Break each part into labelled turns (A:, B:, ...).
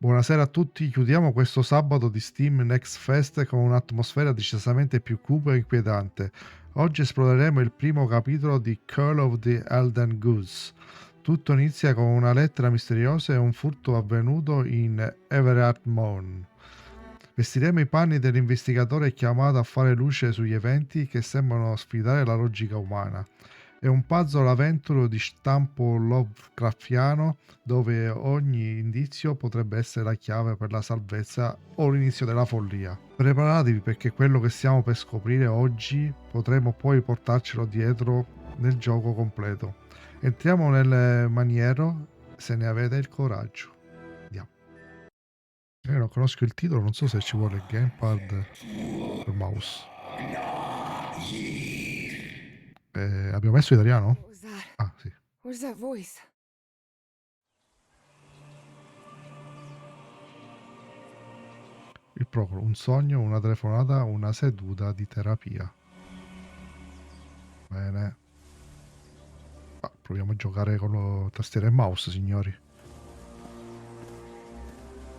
A: Buonasera a tutti, chiudiamo questo sabato di Steam Next Fest con un'atmosfera decisamente più cupa e inquietante. Oggi esploreremo il primo capitolo di Call of the Elden Goose. Tutto inizia con una lettera misteriosa e un furto avvenuto in Everard Moon. Vestiremo i panni dell'investigatore chiamato a fare luce sugli eventi che sembrano sfidare la logica umana. È un puzzle avventure di stampo Lovecraftiano dove ogni indizio potrebbe essere la chiave per la salvezza o l'inizio della follia. Preparatevi perché quello che stiamo per scoprire oggi potremo poi portarcelo dietro nel gioco completo. Entriamo nel maniero se ne avete il coraggio. Andiamo. Io non conosco il titolo, non so se ci vuole il gamepad o il mouse. Abbiamo messo italiano?
B: What was that?
A: Ah, sì.
B: Where's that voice?
A: Il procolo, un sogno, una telefonata, una seduta di terapia. Bene. Proviamo a giocare con lo tastiera e mouse, signori.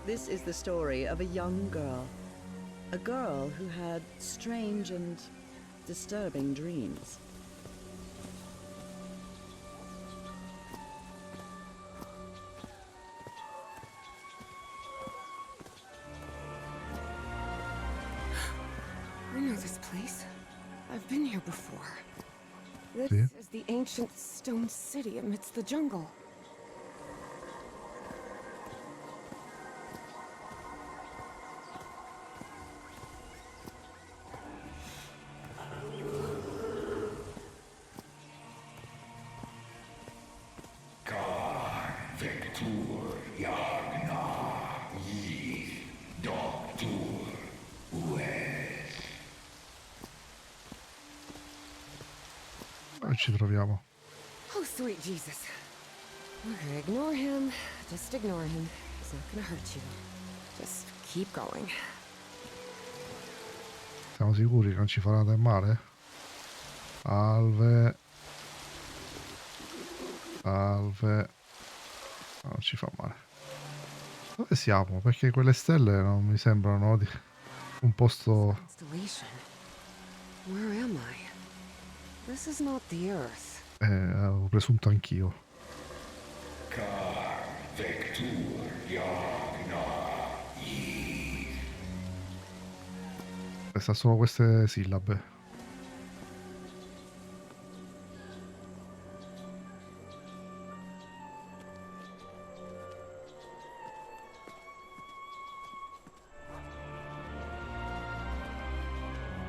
C: This is the story of a young girl. A girl who had strange and disturbing dreams.
B: I know this place. I've been here before. This
A: Sì.
B: is the ancient stone city amidst the jungle.
A: Dove ci troviamo?
B: Oh, sweet Jesus. Okay, ignore him. Just ignore him. He's not gonna hurt you. Just keep going.
A: Siamo sicuri che non ci farà del male? Salve. Salve. No, non ci fa male. Dove siamo? Perché quelle stelle non mi sembrano di un posto...
B: Constellation. Where am I? This is not the Earth.
A: Avevo presunto anch'io. Resta solo queste sillabe.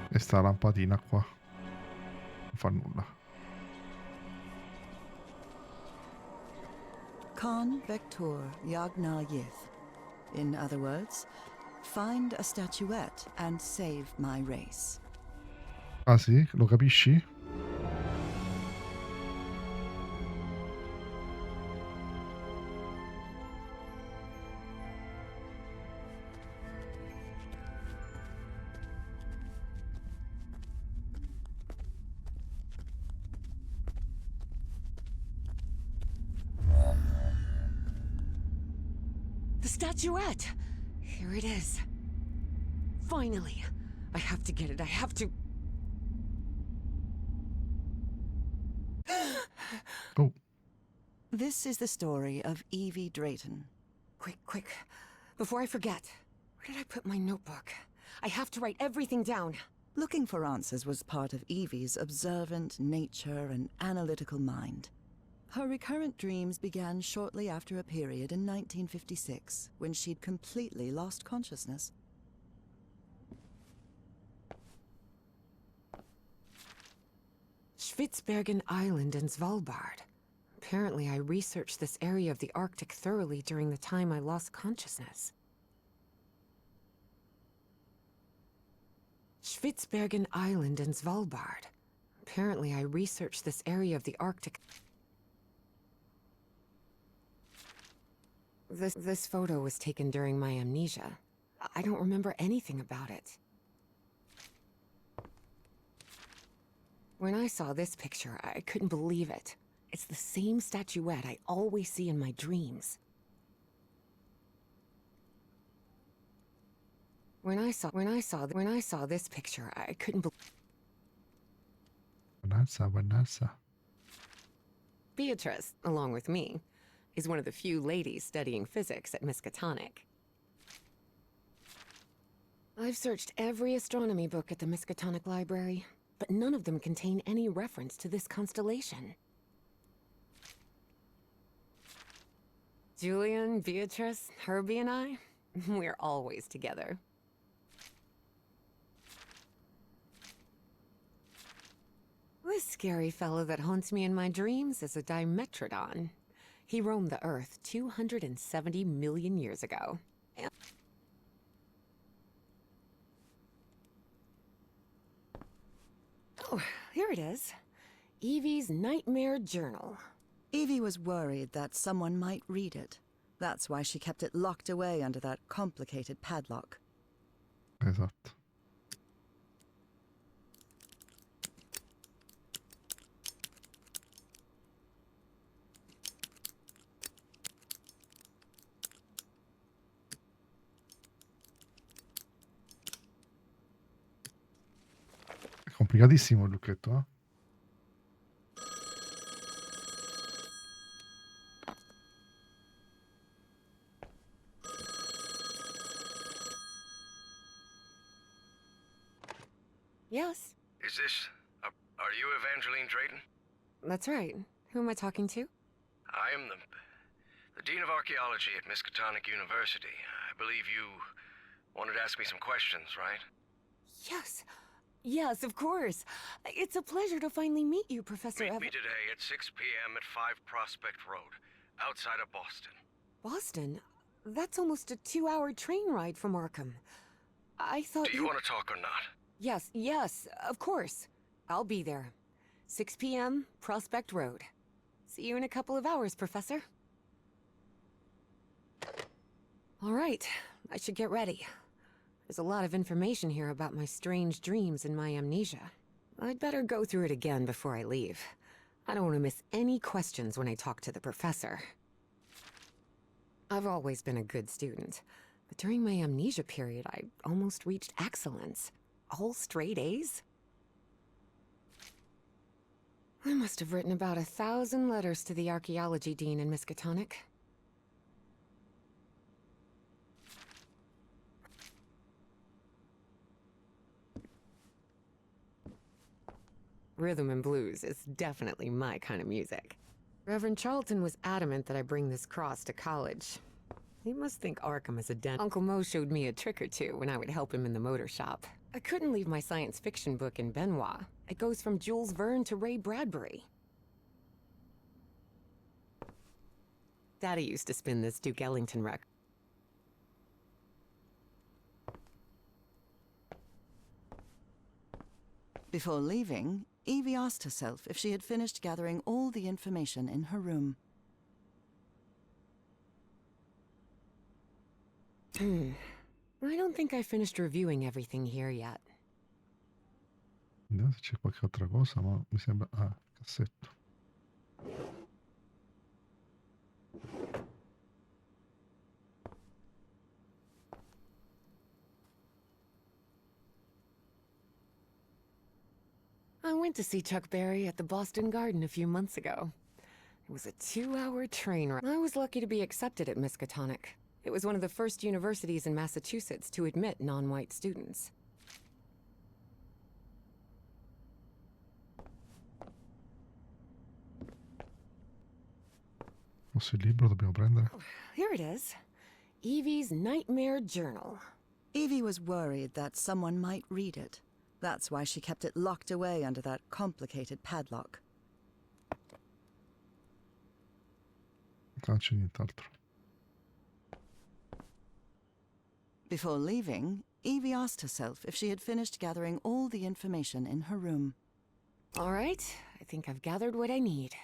A: E sta lampadina qua. Non fa nulla.
C: Con vector yagna yith. In other words, find a statuette and save my race.
A: Ah sì? Lo capisci?
B: The statuette! Here it is. Finally. I have to get it. I have to...
A: Oh,
C: This is the story of Evie Drayton.
B: Quick, quick. Before I forget. Where did I put my notebook? I have to write everything down.
C: Looking for answers was part of Evie's observant nature and analytical mind. Her recurrent dreams began shortly after a period in 1956 when she'd completely lost consciousness.
B: Spitsbergen Island in Svalbard. Apparently, I researched this area of the Arctic thoroughly during the time I lost consciousness. Spitsbergen Island in Svalbard. Apparently, I researched this area of the Arctic. This photo was taken during my amnesia. I don't remember anything about it. When I saw this picture, I couldn't believe it. It's the same statuette I always see in my dreams. When I saw this picture, I couldn't believe.
A: Buonazza.
B: Beatrice, along with me, is one of the few ladies studying physics at Miskatonic. I've searched every astronomy book at the Miskatonic Library, but none of them contain any reference to this constellation. Julian, Beatrice, Herbie, and I, we're always together. This scary fellow that haunts me in my dreams is a Dimetrodon. He roamed the Earth 270 million years ago. Oh, here it is. Evie's Nightmare Journal.
C: Evie was worried that someone might read it. That's why she kept it locked away under that complicated padlock.
A: Esatto. È complicatissimo il lucchetto, eh?
B: Yes,
D: Is this... are you Evangeline Drayton?
B: that's right. Who am I talking to?
D: I am the Dean of Archaeology at Miskatonic University. I believe you wanted to ask me some questions, right?
B: Yes. Yes, of course. It's a pleasure to finally meet you, Professor
D: Meet me today at 6 p.m. at 5 Prospect Road, outside of Boston.
B: Boston? That's almost a 2-hour train ride from Arkham. I thought
D: Do you want to talk or not?
B: Yes, of course. I'll be there. 6 p.m., Prospect Road. See you in a couple of hours, Professor. All right, I should get ready. There's a lot of information here about my strange dreams and my amnesia. I'd better go through it again before I leave. I don't want to miss any questions when I talk to the professor. I've always been a good student, but during my amnesia period, I almost reached excellence. All straight A's? I must have written about 1,000 letters to the archaeology dean in Miskatonic. Rhythm and blues is definitely my kind of music. Reverend Charlton was adamant that I bring this cross to college. He must think Arkham is a den. Uncle Mo showed me a trick or two when I would help him in the motor shop. I couldn't leave my science fiction book in Benoit. It goes from Jules Verne to Ray Bradbury. Daddy used to spin this Duke Ellington record.
C: Before leaving, Evie asked herself if she had finished gathering all the information in her room.
B: I don't think I finished reviewing everything here yet.
A: Vediamo se c'è qualche altra cosa, ma mi sembra... Ah, cassetto.
B: I went to see Chuck Berry at the Boston Garden a few months ago. It was a 2-hour train ride. I was lucky to be accepted at Miskatonic. It was one of the first universities in Massachusetts to admit non-white students.
A: Forse il libro dobbiamo prendere?
B: Here it is. Evie's Nightmare Journal.
C: Evie was worried that someone might read it. That's why she kept it locked away under that complicated padlock.
A: Non c'è nient'altro.
C: Before leaving, Evie asked herself if she had finished gathering all the information in her room.
B: All right, I think I've gathered what I need.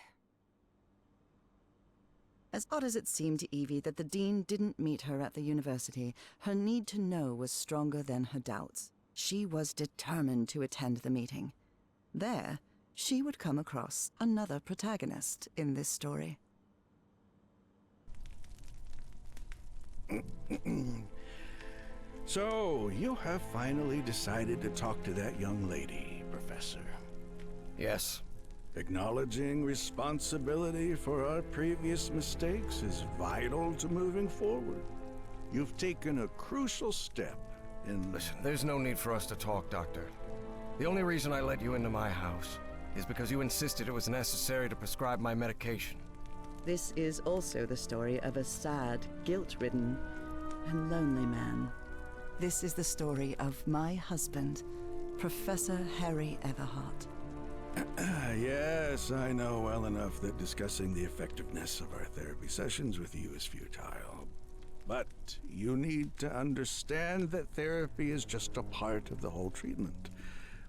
C: As odd as it seemed to Evie that the dean didn't meet her at the university, her need to know was stronger than her doubts. She was determined to attend the meeting. There, she would come across another protagonist in this story.
E: So, you have finally decided to talk to that young lady, Professor.
D: Yes.
E: Acknowledging responsibility for our previous mistakes is vital to moving forward. You've taken a crucial step in...
D: Listen, there's no need for us to talk, Doctor. The only reason I let you into my house is because you insisted it was necessary to prescribe my medication.
C: This is also the story of a sad, guilt-ridden, and lonely man. This is the story of my husband, Professor Harry Everhart.
E: Yes, I know well enough that discussing the effectiveness of our therapy sessions with you is futile. But you need to understand that therapy is just a part of the whole treatment.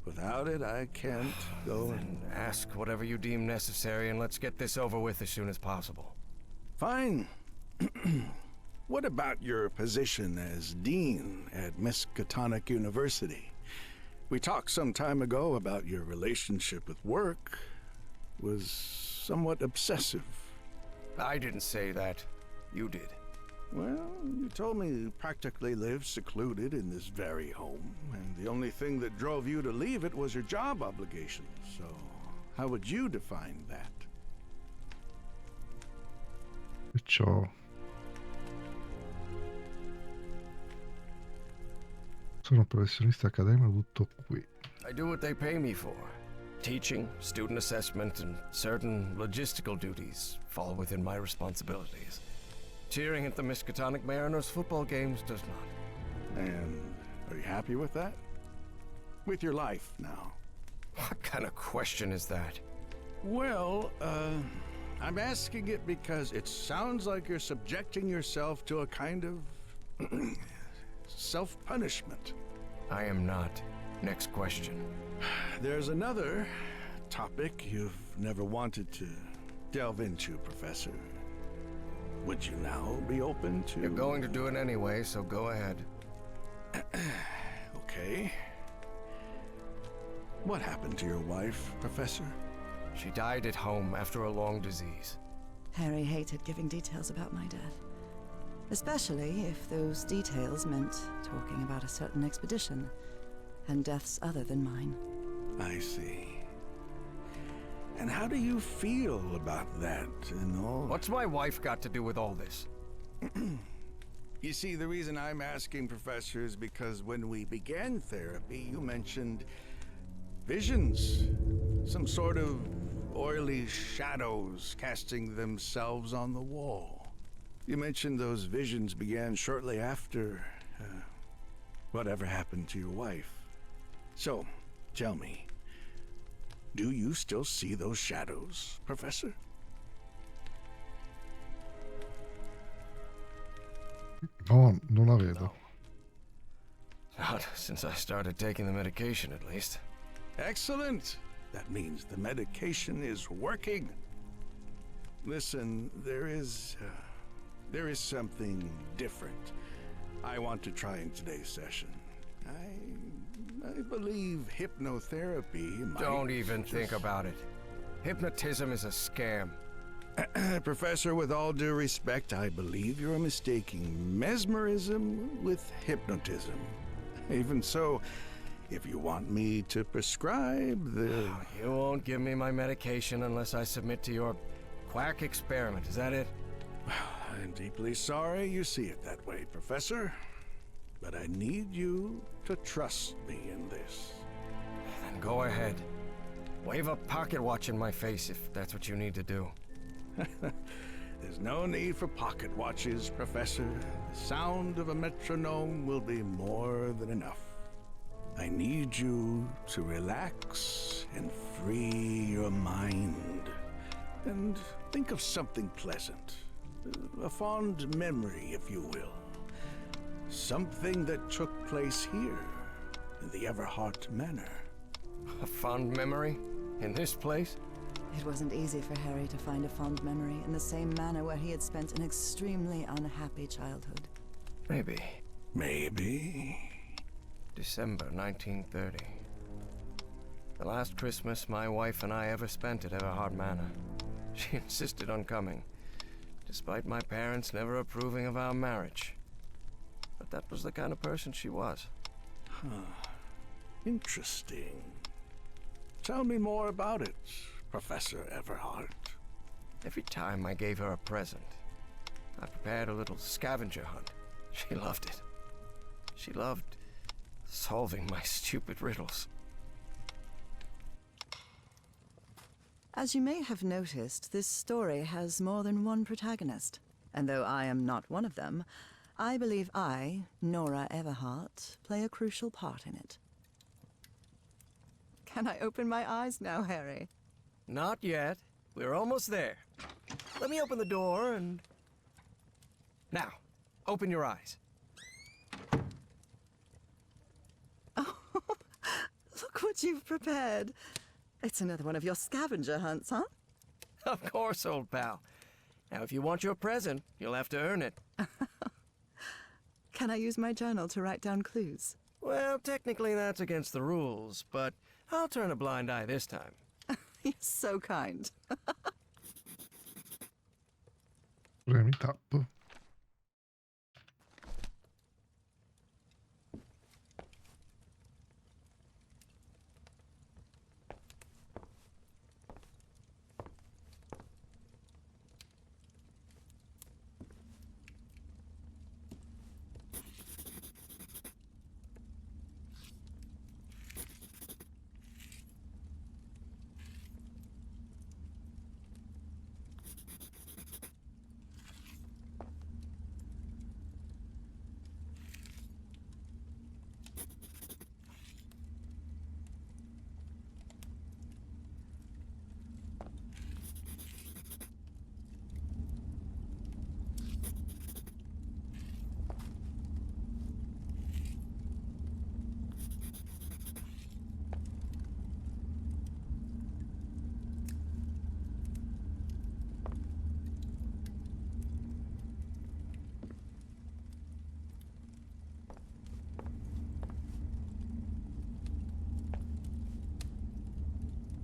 E: Without it, I can't go and...
D: Ask whatever you deem necessary and let's get this over with as soon as possible.
E: Fine. What about your position as Dean at Miskatonic University? We talked some time ago about your relationship with work was somewhat obsessive.
D: I didn't say that. You did.
E: Well, you told me you practically lived secluded in this very home, and the only thing that drove you to leave it was your job obligations. So, how would you define that?
A: Perciò sono un professionista accademico, tutto qui.
D: I do what they pay me for. Teaching, student assessment, and certain logistical duties fall within my responsibilities. Cheering at the Miskatonic Mariners football games does not.
E: And are you happy with that? With your life now?
D: What kind of question is that?
E: Well, I'm asking it because it sounds like you're subjecting yourself to a kind of self-punishment.
D: I am not. Next question.
E: There's another topic you've never wanted to delve into, Professor. Would you now be open to...
D: You're going to do it anyway, so go ahead.
E: Okay. What happened to your wife, Professor?
D: She died at home after a long disease.
C: Harry hated giving details about my death. Especially if those details meant talking about a certain expedition, and deaths other than mine.
E: I see. And how do you feel about that and all?
D: What's my wife got to do with all this?
E: You see, the reason I'm asking, Professor, is because when we began therapy, you mentioned visions. Some sort of oily shadows casting themselves on the wall. You mentioned those visions began shortly after whatever happened to your wife. So, tell me, do you still see those shadows, Professor?
A: No, non la vedo.
D: Not since I started taking the medication, at least.
E: Excellent. That means the medication is working. Listen, there is something different I want to try in today's session. I believe hypnotherapy might...
D: Don't even think about it. Hypnotism is a scam.
E: Professor, with all due respect, I believe you're mistaking mesmerism with hypnotism. Even so, if you want me to prescribe the...
D: You won't give me my medication unless I submit to your quack experiment, is that it?
E: I'm deeply sorry you see it that way, Professor. But I need you to trust me in this.
D: Then go ahead. Wave a pocket watch in my face if that's what you need to do.
E: There's no need for pocket watches, Professor. The sound of a metronome will be more than enough. I need you to relax and free your mind. And think of something pleasant. A fond memory, if you will. Something that took place here, in the Everhart Manor.
D: A fond memory? In this place?
C: It wasn't easy for Harry to find a fond memory in the same manor where he had spent an extremely unhappy childhood.
D: Maybe.
E: Maybe.
D: December 1930. The last Christmas my wife and I ever spent at Everhart Manor. She insisted on coming, despite my parents never approving of our marriage. But that was the kind of person she was.
E: Huh. Interesting. Tell me more about it, Professor Everhart.
D: Every time I gave her a present, I prepared a little scavenger hunt. She loved it. She loved solving my stupid riddles.
C: As you may have noticed, this story has more than one protagonist. And though I am not one of them, I believe I, Nora Everhart, play a crucial part in it. Can I open my eyes now, Harry?
D: Not yet. We're almost there. Let me open the door and... Now, open your eyes.
C: Oh, look what you've prepared. It's another one of your scavenger hunts, huh?
D: Of course, old pal. Now, if you want your present, you'll have to earn it.
C: Can I use my journal to write down clues?
D: Well, technically that's against the rules, but I'll turn a blind eye this time.
C: You're so kind.
A: Premi tab.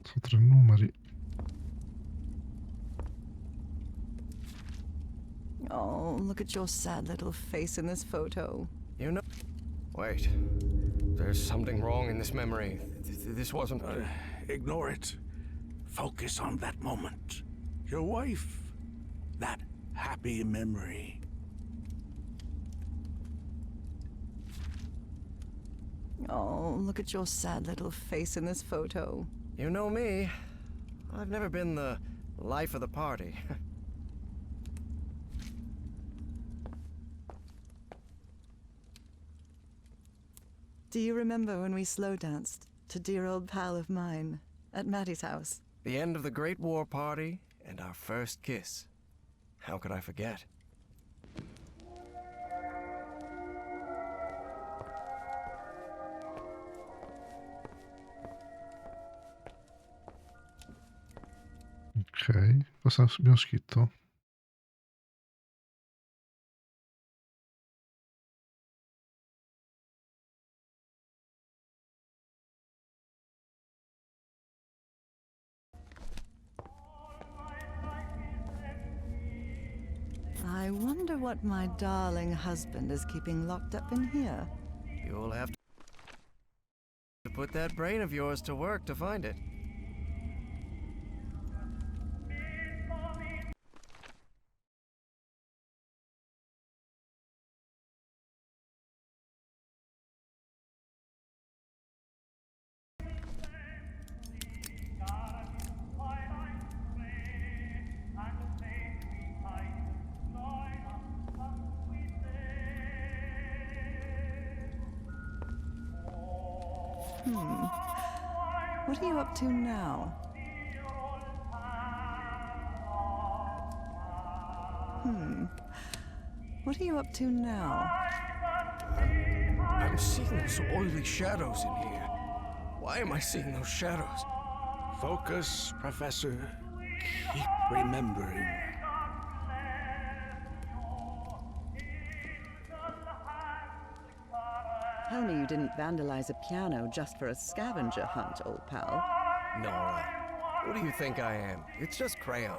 A: Sono 3 numeri.
C: Oh, look at your sad little face in this photo.
D: You know... Wait. There's something wrong in this memory. This wasn't...
E: Ignore it. Focus on that moment. Your wife. That happy memory.
C: Oh, look at your sad little face in this photo.
D: You know me. I've never been the life of the party.
C: Do you remember when we slow danced to dear old pal of mine at Maddie's house?
D: The end of the Great War Party and our first kiss. How could I forget?
A: Ok, cosa abbiamo scritto?
C: I wonder what my darling husband is keeping locked up in here.
D: You'll have to put that brain of yours to work to find it.
C: What are you up to now? What are you up to now?
D: I'm seeing those oily shadows in here. Why am I seeing those shadows?
E: Focus, Professor. Keep remembering.
C: Tell me you didn't vandalize a piano just for a scavenger hunt, old pal.
D: Nora, who do you think I am? It's just crayon.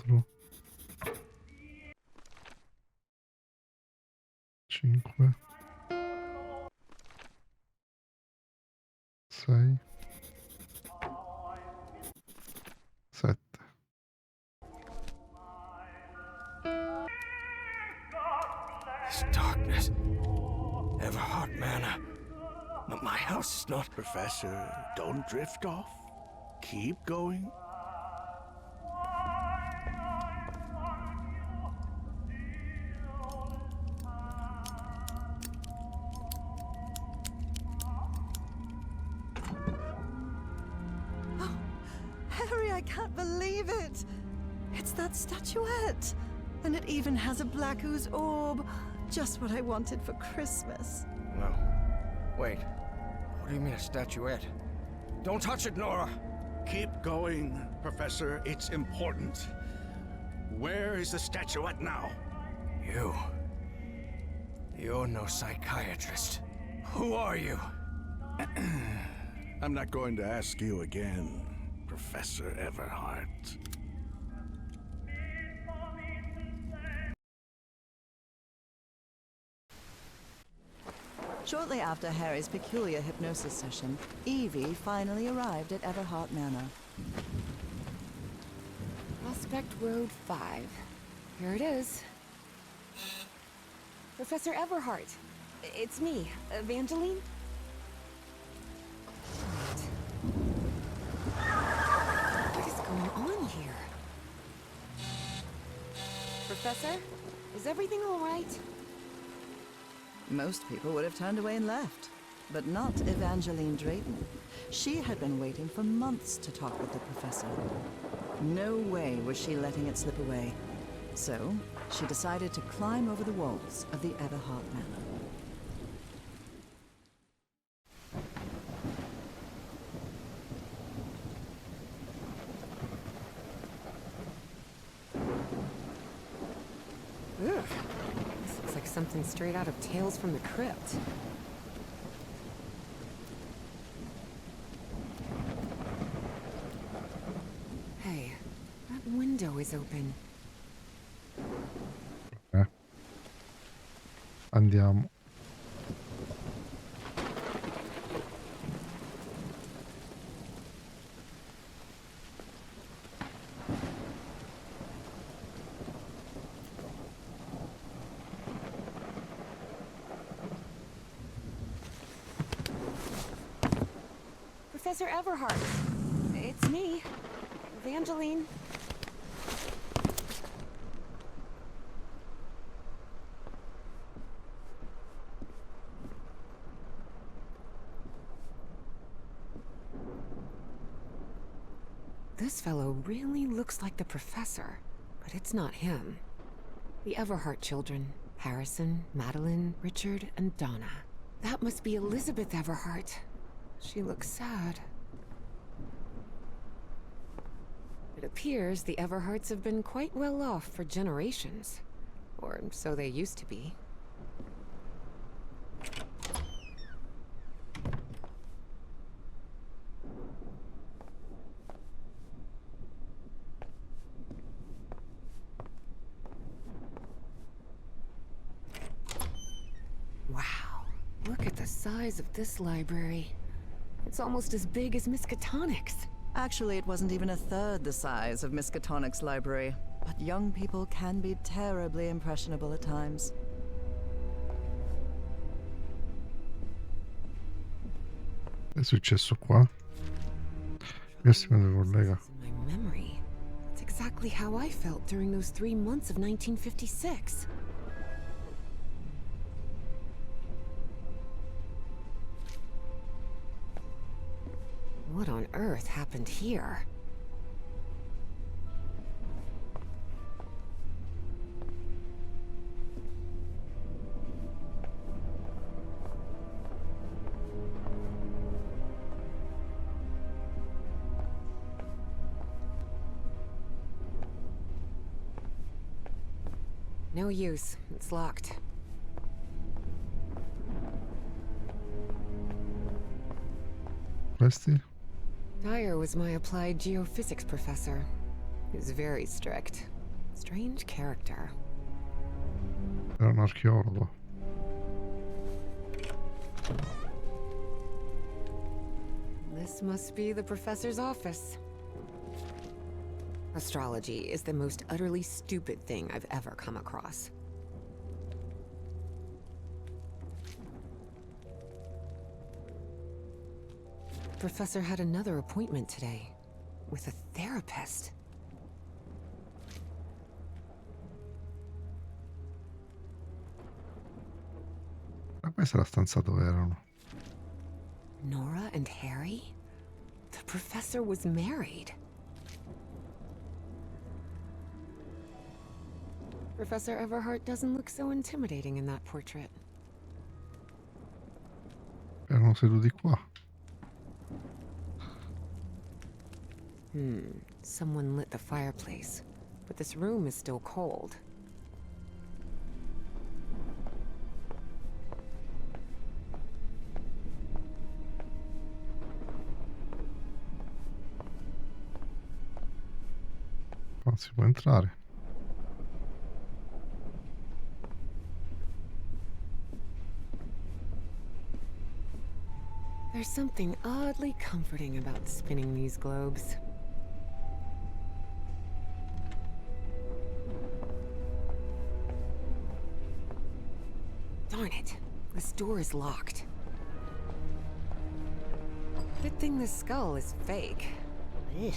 A: 4, 5, 6, 7.
D: This darkness. Everhard Manor. My house is not...
E: Professor, don't drift off. Keep going.
C: Harry, I can't believe it! It's that statuette! And it even has a black ooze orb. Just what I wanted for Christmas.
D: No. Wait. What do you mean a statuette? Don't touch it, Nora!
E: Keep going, Professor. It's important. Where is the statuette now?
D: You. You're no psychiatrist. Who are you?
E: I'm not going to ask you again, Professor Everhart.
C: Shortly after Harry's peculiar hypnosis session, Evie finally arrived at Everhart Manor.
B: Prospect Road 5. Here it is. Professor Everhart. It's me, Evangeline. What is going on here? Professor, is everything all right?
C: Most people would have turned away and left, but not Evangeline Drayton. She had been waiting for months to talk with the professor. No way was she letting it slip away. So, she decided to climb over the walls of the Everhart Manor.
B: Ugh. This looks like something straight out of Tales from the Crypt. Hey, that window is open.
A: Andiamo.
B: Professor Everhart. It's me, Evangeline. This fellow really looks like the professor, but it's not him. The Everhart children, Harrison, Madeline, Richard, and Donna. That must be Elizabeth Everhart. She looks sad. It appears the Everharts have been quite well off for generations. Or so they used to be. Wow, look at the size of this library. It's almost as big as Miskatonic's.
C: Actually, it wasn't even a third the size of Miskatonic's library. But young people can be terribly impressionable at times.
A: È successo qua? Mio stimato collega.
B: In my memory, that's exactly how I felt during those 3 months of 1956. What on earth happened here? No use. It's locked.
A: Questi?
B: Dyer was my applied geophysics professor. He was very strict. Strange character.
A: Era un archeologo.
B: This must be the professor's office. Astrology is the most utterly stupid thing I've ever come across. Professor had another appointment today with a therapist.
A: Ma questa è la stanza dove erano.
B: Nora and Harry? The professor was married. Professor Everhart doesn't look so intimidating in that portrait.
A: Erano seduti qua.
B: Someone lit the fireplace, but this room is still cold.
A: Non si può entrare.
B: There's something oddly comforting about spinning these globes. Darn it, this door is locked. Good thing this skull is fake. Ugh.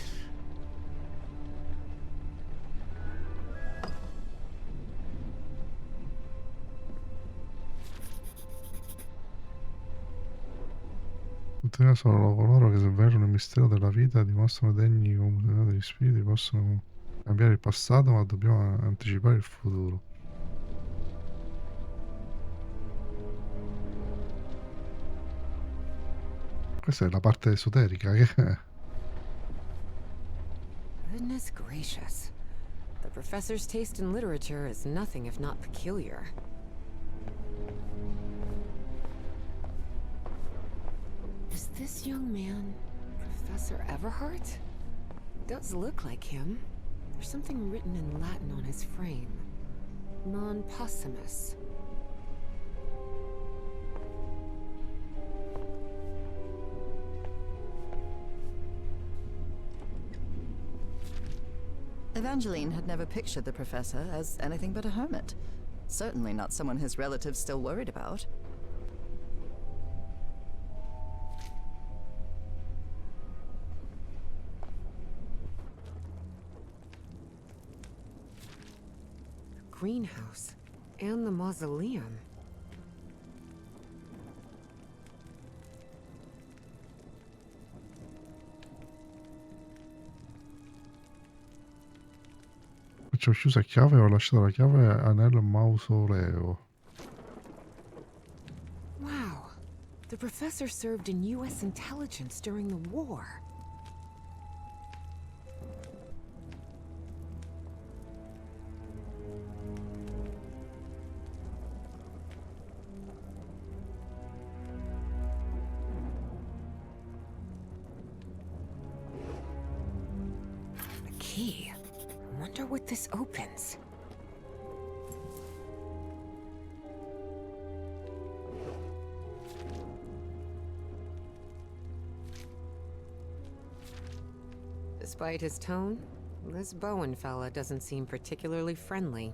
A: Tuttavia solo coloro che avverano il mistero della vita dimostrano degni comunità degli spiriti possono cambiare il passato, ma dobbiamo anticipare il futuro. Questa è la parte esoterica che è.
B: Goodness gracious. The professor's taste in literature is nothing if not peculiar. Is this young man Professor Everhart? Does look like him. There's something written in Latin on his frame. Non possumus.
C: Evangeline had never pictured the professor as anything but a hermit. Certainly not someone his relatives still worried about.
B: The greenhouse and the mausoleum.
A: Ci ho chiuso a chiave e ho lasciato la chiave nel mausoleo.
B: Wow. The professor served in US intelligence during the war. A key. I wonder what this opens. Despite his tone, this Bowen fella doesn't seem particularly friendly.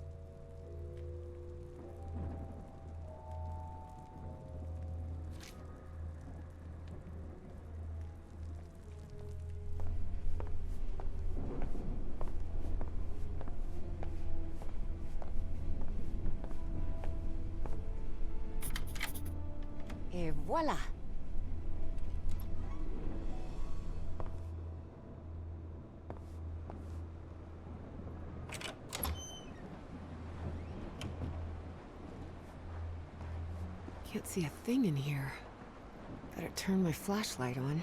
B: Et voilà! Can't see a thing in here. Better turn my flashlight on.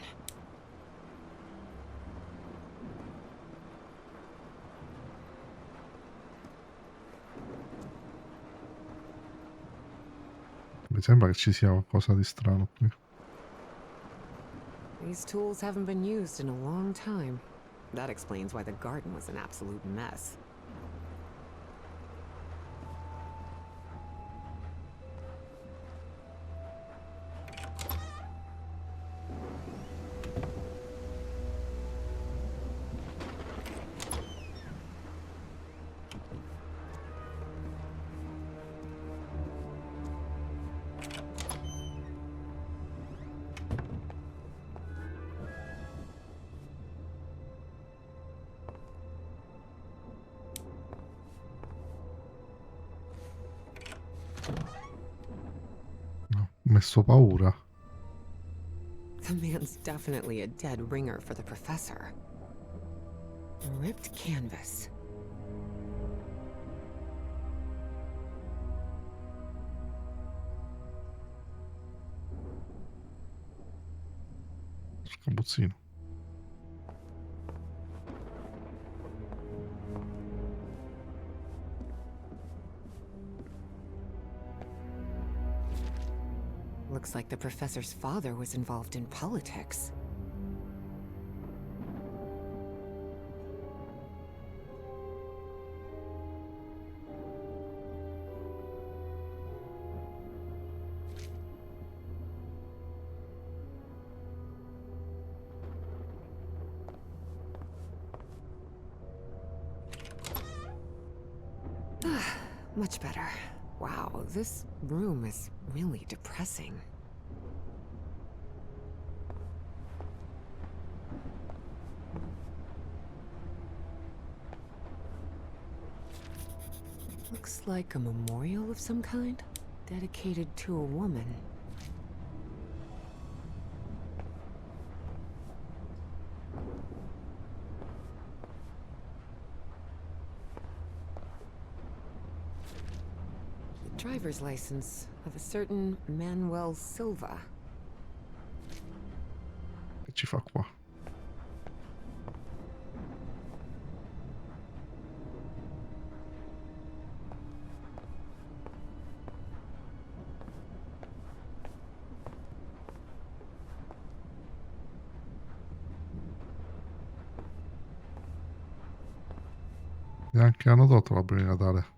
A: Mi sembra che ci sia qualcosa di strano qui.
B: These tools haven't been used in a long time. That explains why the garden was an absolute mess.
A: messo paura.
B: The man's definitely a dead ringer for the professor. Ripped canvas.
A: Scabuzzino.
B: Looks like the professor's father was involved in politics. Much better. Wow, this room is really depressing. Looks like a memorial of some kind, dedicated to a woman. Driver's license of a certain Manuel Silva.
A: Che ci fa qua? Neanche hanno tolto l'albero di Natale.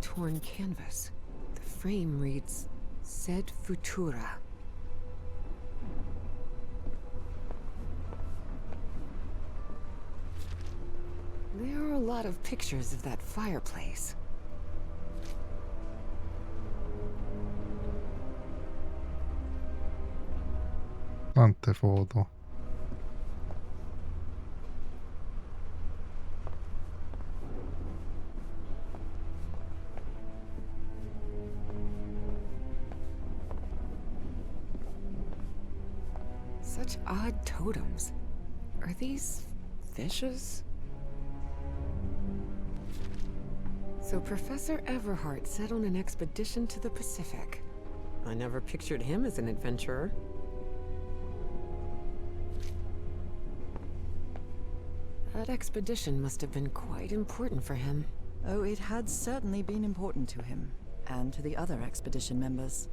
B: Torn canvas. The frame reads, Sed Futura. There are a lot of pictures of that fireplace.
A: Tante foto.
B: Such odd totems. Are these fishes? So Professor Everhart set on an expedition to the Pacific. I never pictured him as an adventurer. That expedition must have been quite important for him.
C: Oh, it had certainly been important to him, and to the other expedition members.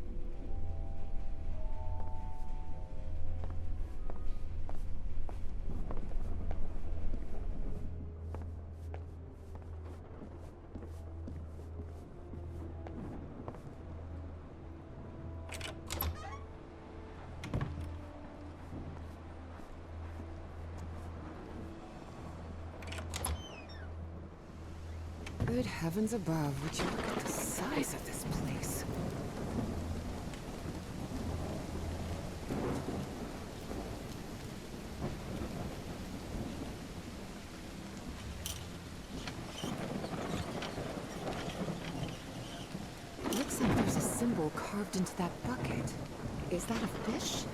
B: Good heavens above, would you look at the size of this place? It looks like there's a symbol carved into that bucket. Is that a fish?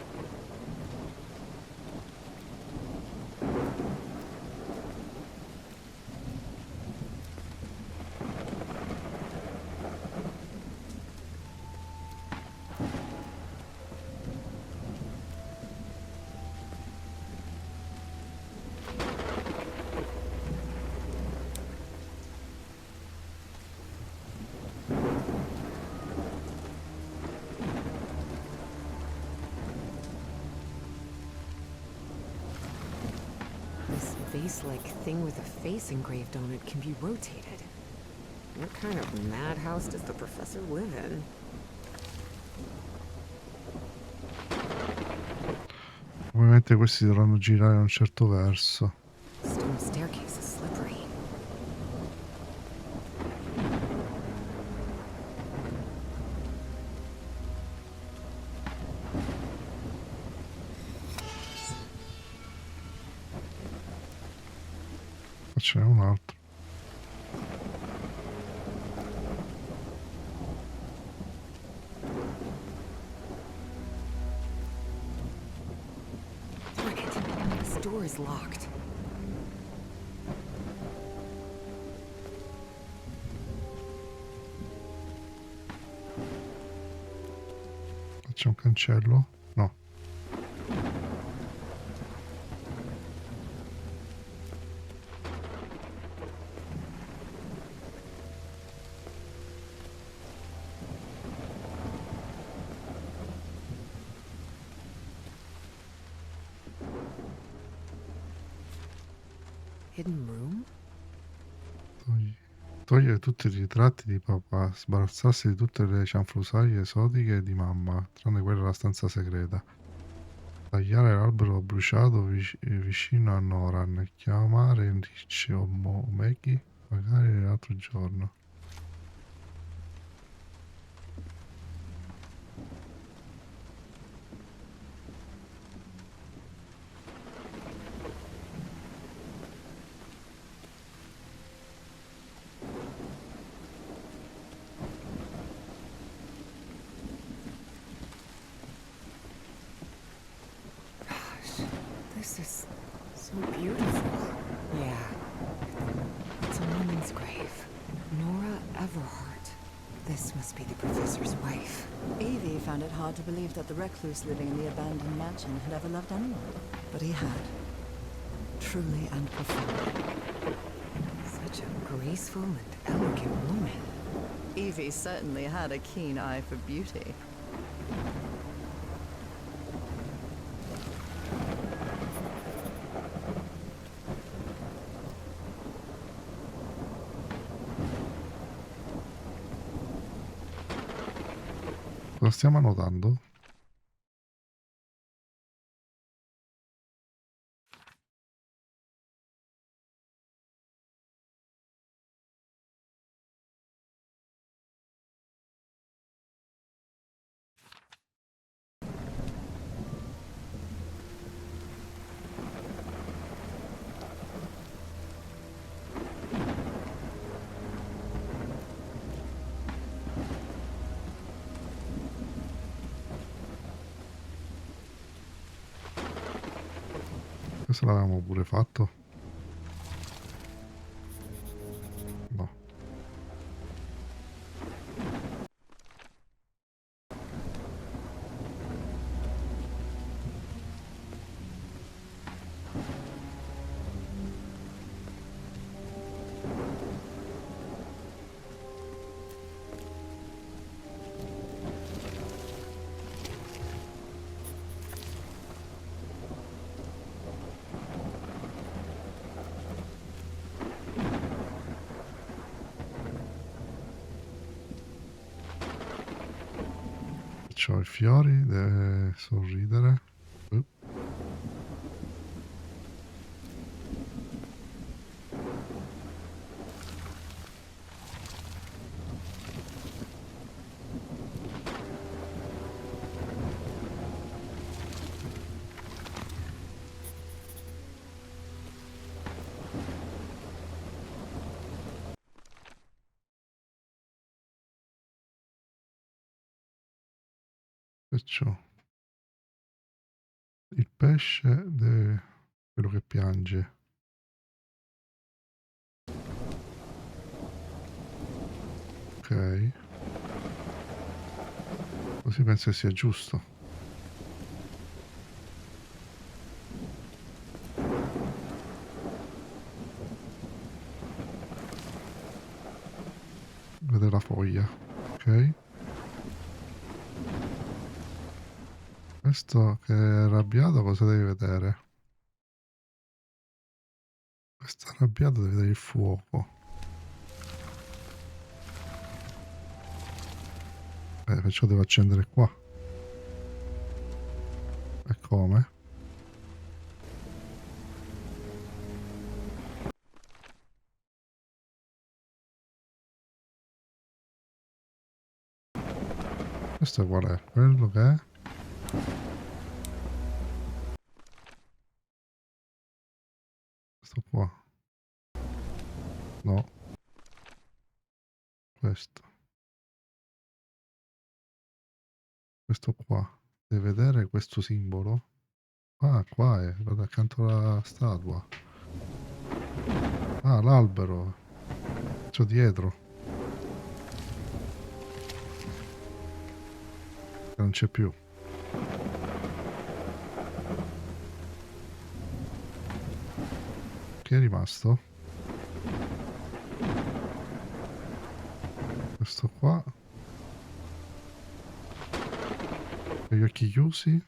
B: Vase-like thing with a face engraved on it can be rotated. What kind of madhouse does the professor live in?
A: Ovviamente questi dovranno girare in un certo verso.
B: Stone staircase is slippery.
A: c'è un altro.
B: Darn it. This door is locked.
A: C'è un cancello? No.
B: Hidden room?
A: Togliere tutti i ritratti di papà, sbarazzarsi di tutte le cianfrusaglie esotiche di mamma, tranne quella della stanza segreta. Tagliare l'albero bruciato vicino a Noran, chiamare Ricci o Maggie, magari l'altro giorno.
B: This is so beautiful. Yeah. It's a woman's grave. Nora Everhart. This must be the professor's wife.
C: Evie found it hard to believe that the recluse living in the abandoned mansion had ever loved anyone. But he had. Truly and profoundly.
B: Such a graceful and elegant woman.
C: Evie certainly had a keen eye for beauty.
A: Lo stiamo annotando? Questo l'avevamo pure fatto? No. C'ho i fiori, deve sorridere. Perciò il pesce deve quello che piange. Ok. Così penso che sia giusto. Vedere la foglia. Ok. Questo che è arrabbiato cosa devi vedere? Questo arrabbiato deve vedere il fuoco. Perciò devo accendere qua. E come? Questo qual è? Quello che è? Questo qua. No. Questo qua. Devi vedere questo simbolo? Ah, qua è, vado accanto alla statua. Ah, l'albero. C'ho dietro. Non c'è più. Che è rimasto? Questo qua. Con gli occhi chiusi.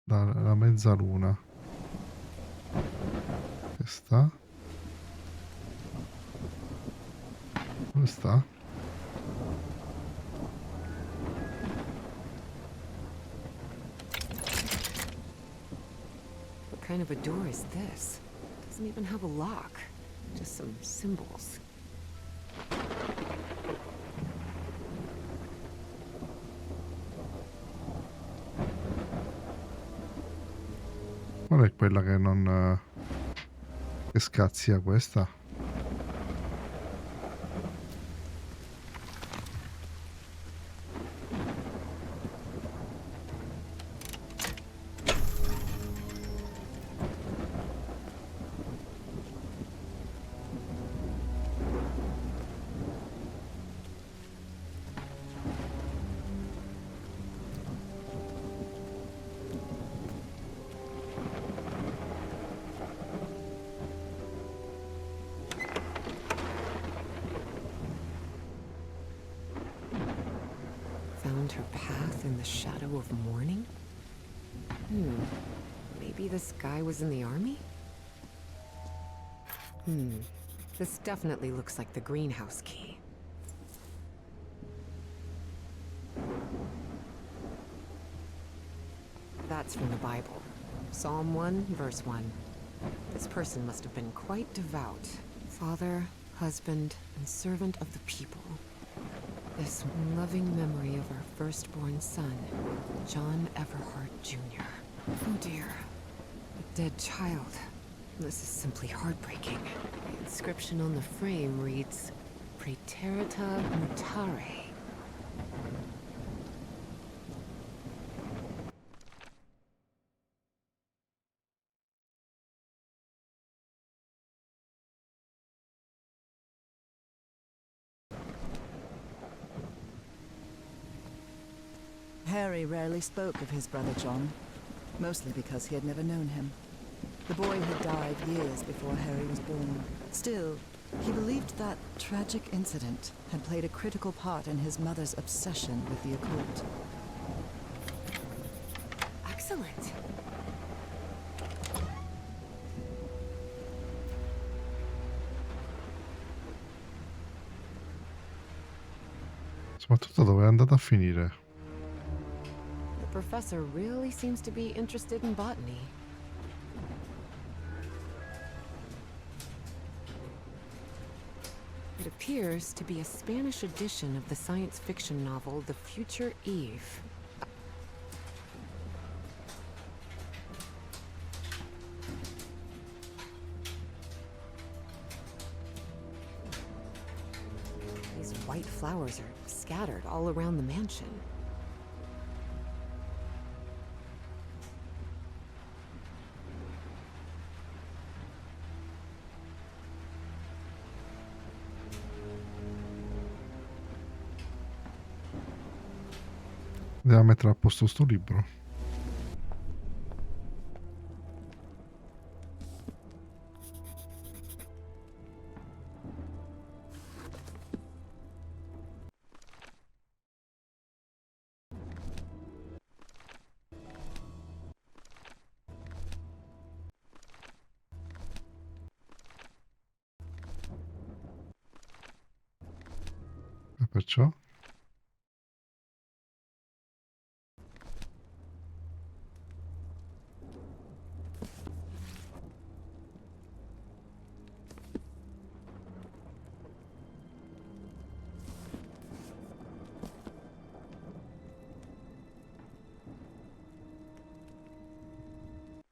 A: La mezzaluna. Che sta? Dove sta?
B: What kind of a door is this? Doesn't even have a lock. Just some symbols.
A: Qual è quella che non... che scazzia questa?
B: Found her path in the shadow of morning? Maybe this guy was in the army? This definitely looks like the greenhouse key. That's from the Bible. Psalm 1, verse 1. This person must have been quite devout. Father, husband, and servant of the people. This loving memory of our firstborn son, John Everhart Jr. Oh dear. A dead child. This is simply heartbreaking. The inscription on the frame reads, Praeterita Mutare.
C: Harry rarely spoke of his brother John, mostly because he had never known him. The boy had died years before Harry was born. Still, he believed that tragic incident had played a critical part in his mother's obsession with the occult.
B: Excellent.
A: Soprattutto dove è andata a finire?
B: The professor really seems to be interested in botany. It appears to be a Spanish edition of the science fiction novel The Future Eve. These white flowers are scattered all around the mansion.
A: Andiamo a mettere a posto sto libro. E perciò?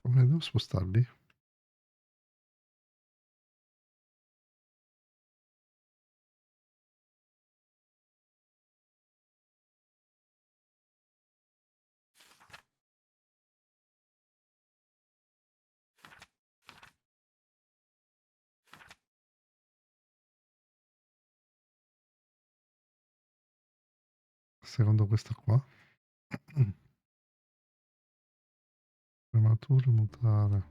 A: Come devo spostarli? secondo questo qua. Prematuro mutare.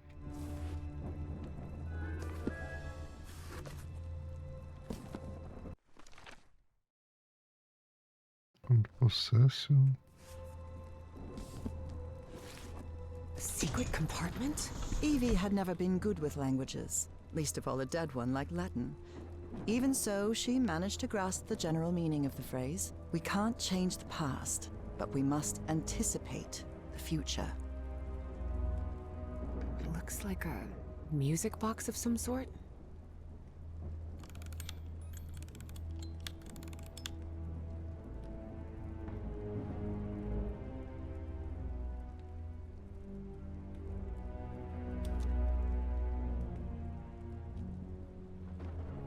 A: Con possesso.
B: A secret compartment?
C: Evie had never been good with languages, least of all a dead one like Latin. Even so, she managed to grasp the general meaning of the phrase. We can't change the past, but we must anticipate the future.
B: It looks like a music box of some sort.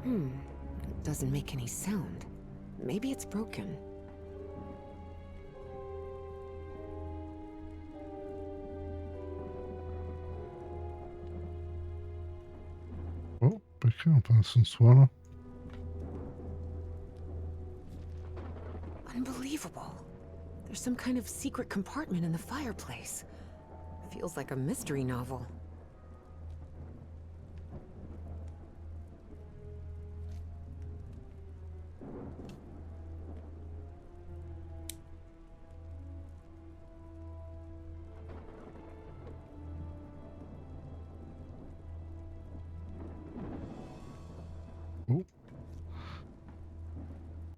B: It doesn't make any sound. Maybe it's broken.
A: Oh, perché non fa nessun suono?
B: Unbelievable. There's some kind of secret compartment in the fireplace. Feels like a mystery novel.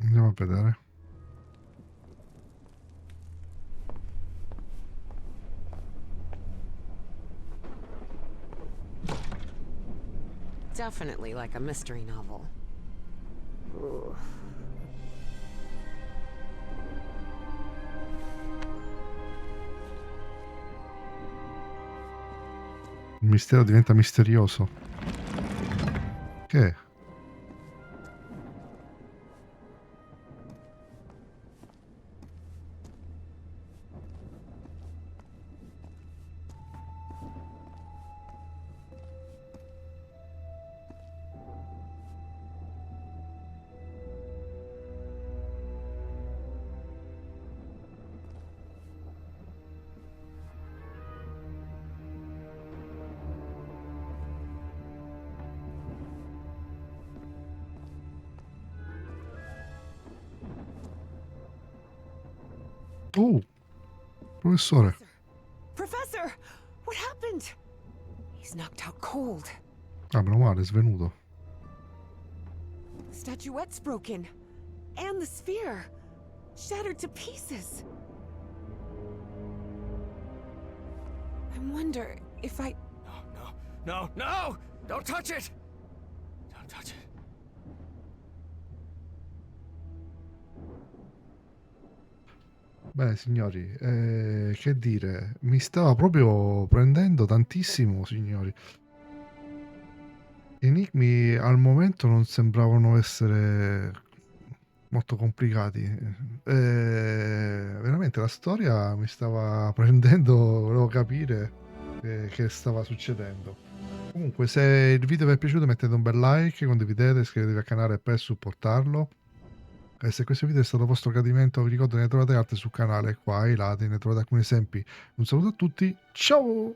A: Andiamo a vedere.
B: Definitely like a mystery novel. Ooh.
A: Il mistero diventa misterioso. Che è? Oh, professore.
B: Professor! What happened? He's knocked out cold.
A: Ah, meno male, è svenuto.
B: The statuette's broken. And the sphere. Shattered to pieces. I wonder if I...
D: No! Don't touch it! Don't touch it.
A: Beh, signori, che dire, mi stava proprio prendendo tantissimo, signori. Gli enigmi al momento non sembravano essere molto complicati. Veramente la storia mi stava prendendo, volevo capire che stava succedendo. Comunque, se il video vi è piaciuto mettete un bel like, condividete, iscrivetevi al canale per supportarlo. E se questo video è stato a vostro gradimento, vi ricordo che ne trovate altri sul canale, qua ai lati, ne trovate alcuni esempi. Un saluto a tutti, ciao!